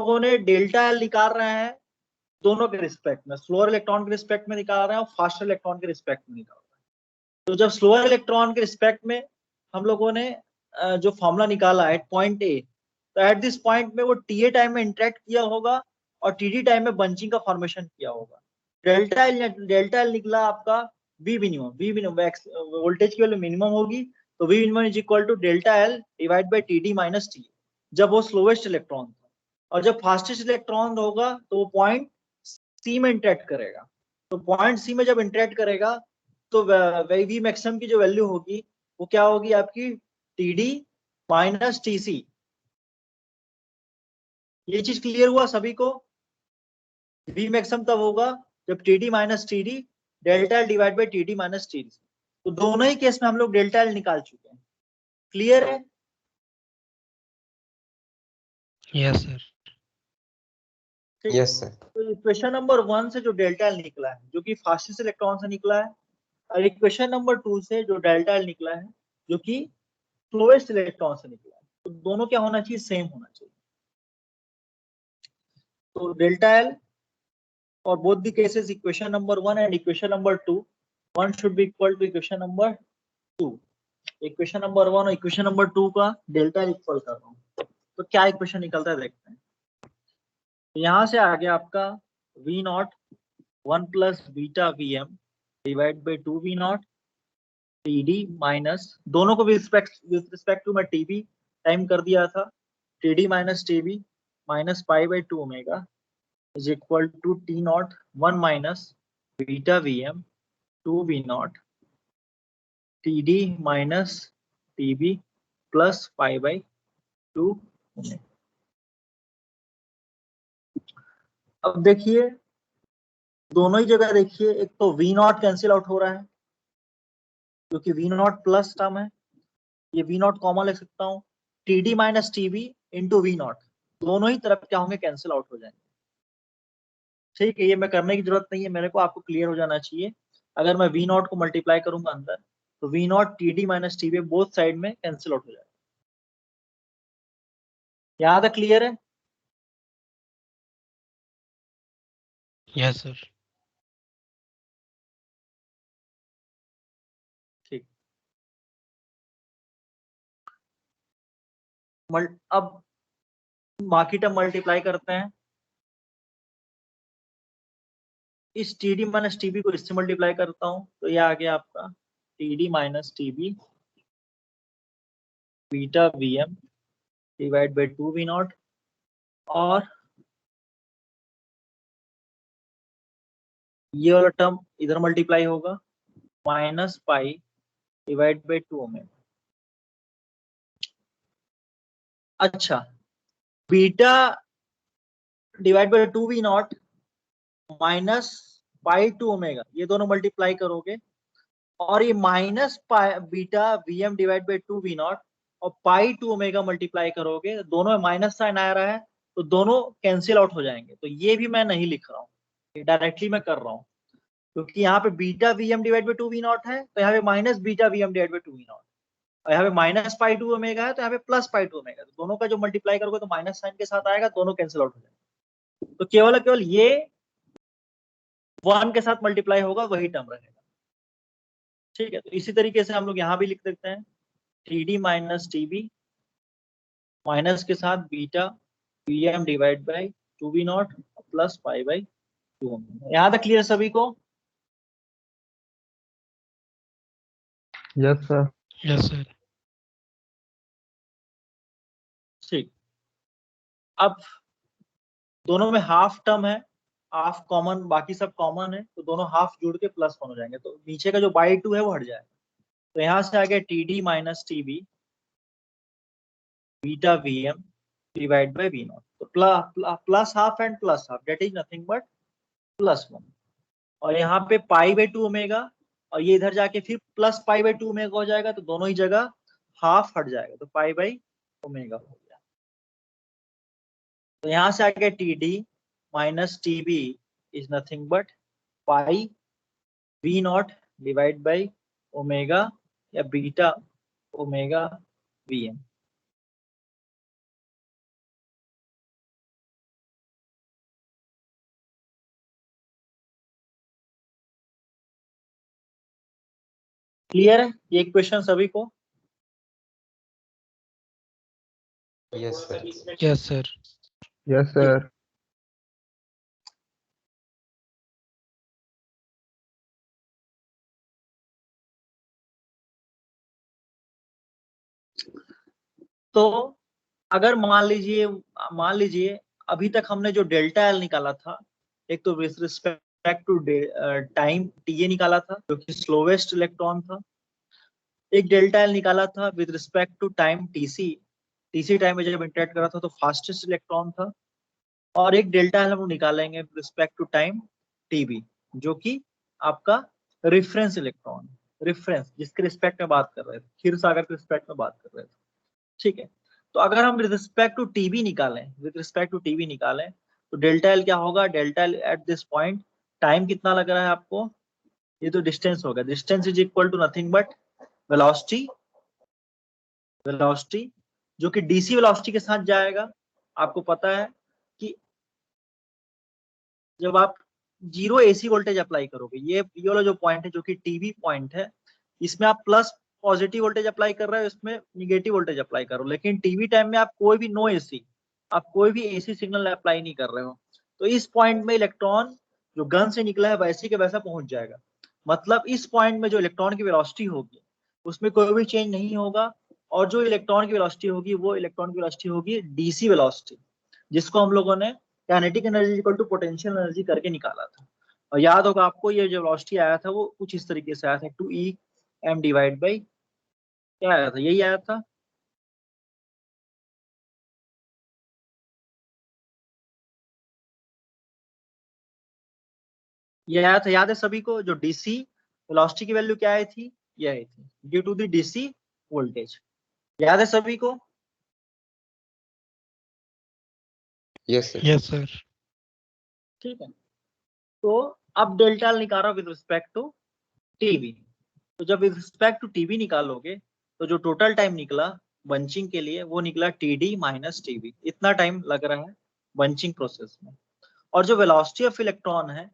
लोगों ने delta L निकाल रहे हैं दोनों के रिस्पेक्ट में, स्लोअर इलेक्ट्रॉन के रिस्पेक्ट में निकाल रहे हैं और फास्टर इलेक्ट्रॉन के रिस्पेक्ट में निकाल रहे हैं। तो जब स्लोअर इलेक्ट्रॉन के रिस्पेक्ट में हम लोगों ने जो फॉर्मूला निकाला है पॉइंट ए, तो एट दिस पॉइंट में वो टीए टाइम में इंटरेक्ट किया होगा और टीडी टाइम में बंचिंग का फॉर्मेशन किया होगा। डेल्टा एल निकला आपका वी मिनिमम वोल्टेज की वैल्यू मिनिमम होगी, तो V minimum is equal to delta L divide by T D minus T, जब वो स्लोवेस्ट इलेक्ट्रॉन था। और जब फास्टेस्ट इलेक्ट्रॉन होगा तो वो पॉइंट सी में इंटरेक्ट करेगा। तो पॉइंट सी में जब इंटरेक्ट करेगा तो वी मैक्सिमम की जो वैल्यू होगी वो क्या होगी आपकी T D minus T C. ये चीज क्लियर हुआ सभी को? वी मैक्सिमम तब होगा जब T D minus T D delta L divide by T D minus T D. तो दोनों ही केस में हम लोग डेल्टा एल निकाल चुके हैं। क्लियर है? Yes sir. Yes sir. तो इक्वेशन नंबर 1 से जो डेल्टा एल निकला है जो कि फास्टेस्ट इलेक्ट्रॉन से निकला है, और इक्वेशन नंबर 2 से जो डेल्टा एल निकला है जो कि स्लोएस्ट इलेक्ट्रॉन से निकला है, तो दोनों क्या होना चाहिए? सेम होना चाहिए। तो delta L for both the cases equation number 1 and equation number 2, one should be equal to equation number 2। Equation number 1 और इक्वेशन नंबर 2 का डेल्टा इक्वल कर रहा हूँ, तो क्या इक्वेशन निकलता है देखते हैं। तो यहाँ से आ गया आपका v nought 1 plus beta V M divide by 2 V nought T D minus, दोनों को विद रिस्पेक्ट टू मैं टी बी टाइम कर दिया था, T D minus T B minus pi by 2 omega is equal to T naught 1 minus beta Vm 2 V naught TD minus TB plus pi by 2 omega. अब देखिए दोनों ही जगह देखिए, एक तो V नॉट कैंसिल आउट हो रहा है क्योंकि V नॉट प्लस टर्म है, ये V नॉट कॉमन ले सकता हूँ, TD minus TB into V not, दोनों ही तरफ क्या होंगे? कैंसिल आउट हो जाएंगे। ठीक है, ये मैं करने की जरूरत नहीं है मेरे को, आपको क्लियर हो जाना चाहिए। अगर मैं वी नॉट को मल्टीप्लाई करूंगा अंदर तो V nought T D minus T B both side में कैंसिल आउट हो जाएगा। यहाँ तक क्लियर है? Yes sir. ठीक। अब बाकी टर्म मल्टीप्लाई करते हैं, इस T D minus T B को इससे मल्टीप्लाई करता हूँ तो ये आ गया आपका T D minus T B beta V M divide by 2 V not, और ये वाला टर्म इधर मल्टीप्लाई होगा minus pi divide by 2 omega. अच्छा, beta divide by 2 V naught minus pi 2 omega, ये दोनों मल्टीप्लाई करोगे और ये minus beta V M divide by 2 V not और पाई 2 ओमेगा मल्टीप्लाई करोगे, दोनों में माइनस साइन आ रहा है तो दोनों कैंसिल आउट हो जाएंगे। तो ये भी मैं नहीं लिख रहा हूँ, डायरेक्टली मैं कर रहा हूँ क्योंकि यहाँ पे beta V M divide by 2 V nought है तो यहाँ पे minus beta V M divide by 2 V not, और यहाँ पे माइनस पाई 2 ओमेगा है तो यहाँ पे प्लस पाई 2 ओमेगा, तो दोनों का जो मल्टीप्लाई करोगे तो माइनस साइन के साथ आएगा, दोनों कैंसिल आउट हो जाएंगे। तो केवल ये 1 के साथ मल्टीप्लाई होगा वही टर्म रहेगा। ठीक है, तो इसी तरीके से हम लोग यहाँ भी लिख देते हैं T D minus T B minus के साथ beta V M divide by 2 V nought plus pi by 2। यहाँ तक क्लियर सभी को? Yes sir. Yes sir. ठीक। अब दोनों में हाफ टर्म है, हाफ कॉमन, बाकी सब कॉमन है, तो दोनों हाफ जुड़ के प्लस 1 हो जाएंगे, तो नीचे का जो बाई 2 है वो हट जाएगा। तो यहाँ से आ गया T D minus T B beta V M divide by V naught, तो plus half and plus half that is nothing but plus 1, और यहाँ पे पाई बाई 2 ओमेगा और ये इधर जाके फिर प्लस पाई बाई 2 ओमेगा हो जाएगा, तो दोनों ही जगह हाफ हट जाएगा, तो पाई बाई ओमेगा हो गया। तो यहाँ से आ गया T D minus T B is nothing but pi V not divide by omega या beta omega V M. Clear है ये क्वेश्चन सभी को? Yes sir. Yes, sir. Yes, sir. तो अगर मान लीजिए अभी तक हमने जो डेल्टा एल निकाला था, एक तो with respect to time TA निकाला था जो कि स्लोवेस्ट इलेक्ट्रॉन था, एक डेल्टा एल निकाला था with respect to time TC time में जब इंटरेक्ट करा था तो फास्टेस्ट इलेक्ट्रॉन था, और एक डेल्टा एल हम निकालेंगे with respect to time TB जो कि आपका रिफरेंस इलेक्ट्रॉन, रिफरेंस जिसके रिस्पेक्ट में बात कर रहे थे, क्षीरसागर के रिस्पेक्ट में बात कर रहे थे। ठीक है, तो अगर हम विद रिस्पेक्ट टू टीबी निकालें तो डेल्टा एल क्या होगा? Delta L at this point, time कितना लग रहा है आपको? ये तो डिस्टेंस होगा, distance is equal to nothing but velocity जो कि डीसी वेलोसिटी के साथ जाएगा। आपको पता है कि जब आप जीरो एसी वोल्टेज अप्लाई करोगे, ये वाला जो पॉइंट है जो कि टीबी पॉइंट है, इसमें आप प्लस पॉजिटिव वोल्टेज अप्लाई कर रहे हो, इसमें निगेटिव वोल्टेज अप्लाई करो, लेकिन टीवी टाइम में आप कोई भी नो एसी, आप कोई भी एसी सिग्नल अप्लाई नहीं कर रहे हो, तो इस पॉइंट में इलेक्ट्रॉन जो गन से निकला है वैसे के वैसा पहुंच जाएगा। मतलब इस पॉइंट में जो इलेक्ट्रॉन की वेलोसिटी होगी उसमें कोई भी चेंज नहीं होगा, और जो इलेक्ट्रॉन की वेलोसिटी होगी वो इलेक्ट्रॉन की वेलोसिटी होगी डीसी वेलोसिटी, जिसको हम लोगों ने kinetic energy equal to potential energy करके निकाला था। और याद होगा आपको ये जो वेलोसिटी आया था वो कुछ इस तरीके से आया था, 2E m डिवाइड बाई क्या आया था? यही आया था। ये आया था, याद है सभी को? जो डीसी वेलोसिटी की वैल्यू क्या आई थी? ये आई थी due to the DC voltage. याद है सभी को? Yes sir. Yes, sir. ठीक है, तो अब डेल्टा निकालो विद रिस्पेक्ट टू टीवी। तो जब विद रिस्पेक्ट टू टीवी निकालोगे तो जो टोटल टाइम निकला बंचिंग के लिए वो निकला टीडी माइनस टीवी, इतना टाइम लग रहा है बंचिंग प्रोसेस में। और जो वेलोसिटी ऑफ इलेक्ट्रॉन है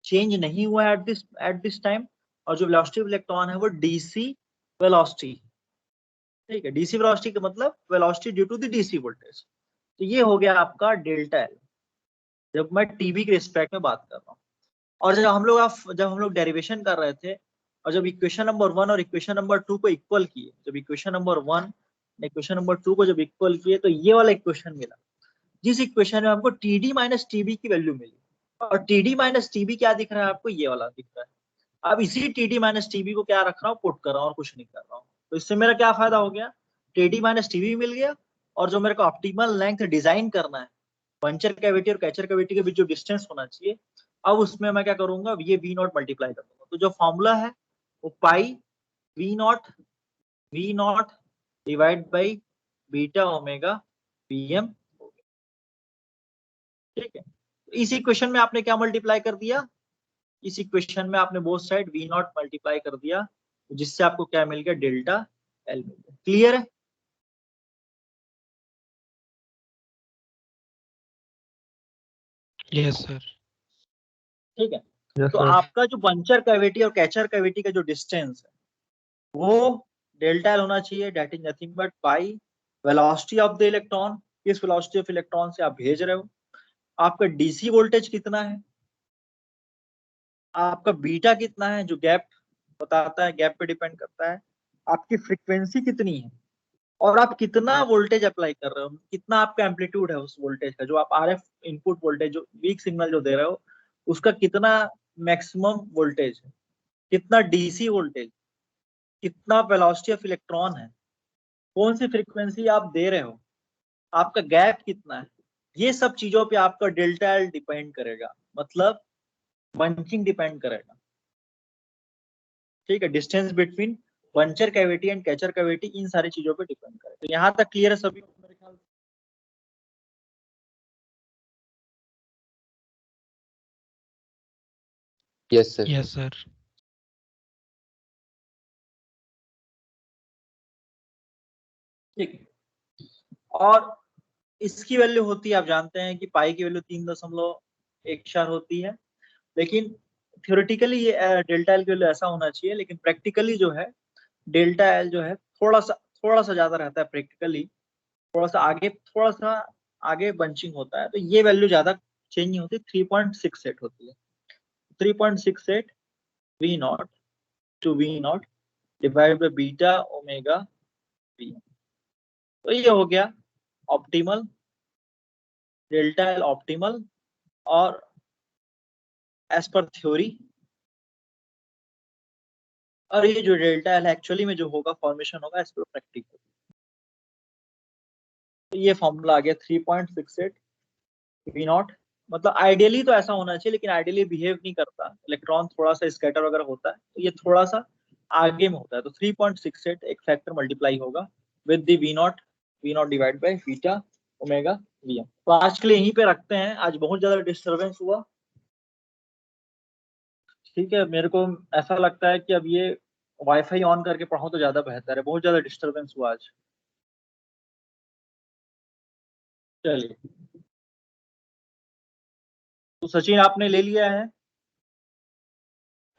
चेंज नहीं हुआ है एट दिस टाइम, और जो वेलोसिटी ऑफ इलेक्ट्रॉन है वो डीसी वेलोसिटी। ठीक है, डीसी वेलोसिटी का मतलब velocity due to the DC voltage. तो ये हो गया आपका डेल्टा एल जब मैं टीवी के रिस्पेक्ट में बात कर रहा हूँ। और जब हम लोग डेरिवेशन कर रहे थे और जब इक्वेशन नंबर 1 और इक्वेशन नंबर 2 को इक्वल किए, जब इक्वेशन नंबर 1 इक्वेशन नंबर 2 को जब इक्वल किए तो ये वाला इक्वेशन मिला, जिस इक्वेशन में हमको टीडी माइनस टीबी की वैल्यू मिली। और टीडी माइनस टीबी क्या दिख रहा है आपको? ये वाला दिख रहा है। अब इसी टीडी माइनस टीबी को क्या रख रहा हूँ? पुट कर रहा हूँ और कुछ नहीं कर रहा हूँ। तो इससे मेरा क्या फायदा हो गया? टीडी माइनस टीबी मिल गया, और जो मेरे को ऑप्टिमल लेंथ डिजाइन करना है पंचर कैविटी और कैचर कैविटी के बीच जो डिस्टेंस होना चाहिए, अब उसमें मैं क्या करूंगा? ये वी नॉट मल्टीप्लाई कर दूंगा। तो जो फॉर्मूला है वो pi V not divide by beta omega PM. ठीक है, तो इस इक्वेशन में आपने क्या मल्टीप्लाई कर दिया? इस इक्वेशन में आपने both side V nought multiply कर दिया, जिससे आपको क्या मिल गया? डेल्टा एल मिल गया। क्लियर है? Yes, sir. ठीक है, Yes, तो sir. आपका जो पंचर कैविटी और कैचर कैविटी का जो डिस्टेंस है वो डेल्टा एल होना चाहिए, that is nothing but pi velocity of the electron, किस वेलोसिटी ऑफ इलेक्ट्रॉन से आप भेज रहे हो, आपका डीसी वोल्टेज कितना है, आपका बीटा कितना है जो गैप बताता है, गैप पे डिपेंड करता है, आपकी फ्रीक्वेंसी कितनी है, और आप कितना वोल्टेज अप्लाई कर रहे हो, कितना आपका एम्पलीट्यूड है उस वोल्टेज का, जो आप आरएफ इनपुट वोल्टेज जो वीक सिग्नल जो दे रहे हो उसका कितना मैक्सिमम वोल्टेज है, कितना डीसी वोल्टेज, कितना वेलोसिटी ऑफ इलेक्ट्रॉन है, कौन सी फ्रीक्वेंसी आप दे रहे हो, आपका गैप कितना है, ये सब चीजों पे आपका डेल्टा एल डिपेंड करेगा, मतलब बंचिंग डिपेंड करेगा। ठीक है, distance between puncture cavity and catcher cavity in सारी चीजों पे डिपेंड करेगा। तो यहाँ तक क्लियर है सभी को मेरे ख्याल से? Yes sir. Yes, sir. ठीक है, और इसकी वैल्यू होती है, आप जानते हैं कि पाई की वैल्यू 3.14 होती है, लेकिन थ्योरेटिकली ये डेल्टा एल के लिए ऐसा होना चाहिए, लेकिन प्रैक्टिकली जो है डेल्टा एल जो है थोड़ा सा ज्यादा रहता है प्रैक्टिकली, थोड़ा सा आगे बंचिंग होता है, तो ये वैल्यू ज्यादा चेंज नहीं होती, 3.68 होती है। 3.68 V nought to V not divide by beta omega V. तो ये हो गया ऑप्टिमल, डेल्टा एल ऑप्टिमल, और एज पर थ्योरी, और ये जो डेल्टा एल एक्चुअली में जो होगा फॉर्मेशन होगा एज पर प्रैक्टिकल। तो ये फॉर्मूला आ गया 3.68 वी नॉट। मतलब आइडियली तो ऐसा होना चाहिए, लेकिन आइडियली बिहेव नहीं करता, इलेक्ट्रॉन थोड़ा सा स्कैटर वगैरह होता है, तो ये थोड़ा सा आगे में होता है। तो 3.68 एक फैक्टर मल्टीप्लाई होगा with the V not divide by beta omega V. तो आज के लिए यहीं पे रखते हैं, आज बहुत ज्यादा डिस्टरबेंस हुआ। ठीक है, मेरे को ऐसा लगता है कि अब ये वाईफाई ऑन करके पढ़ो तो ज्यादा बेहतर है, बहुत ज्यादा डिस्टरबेंस हुआ आज। चलिए, तो सचिन आपने ले लिया है।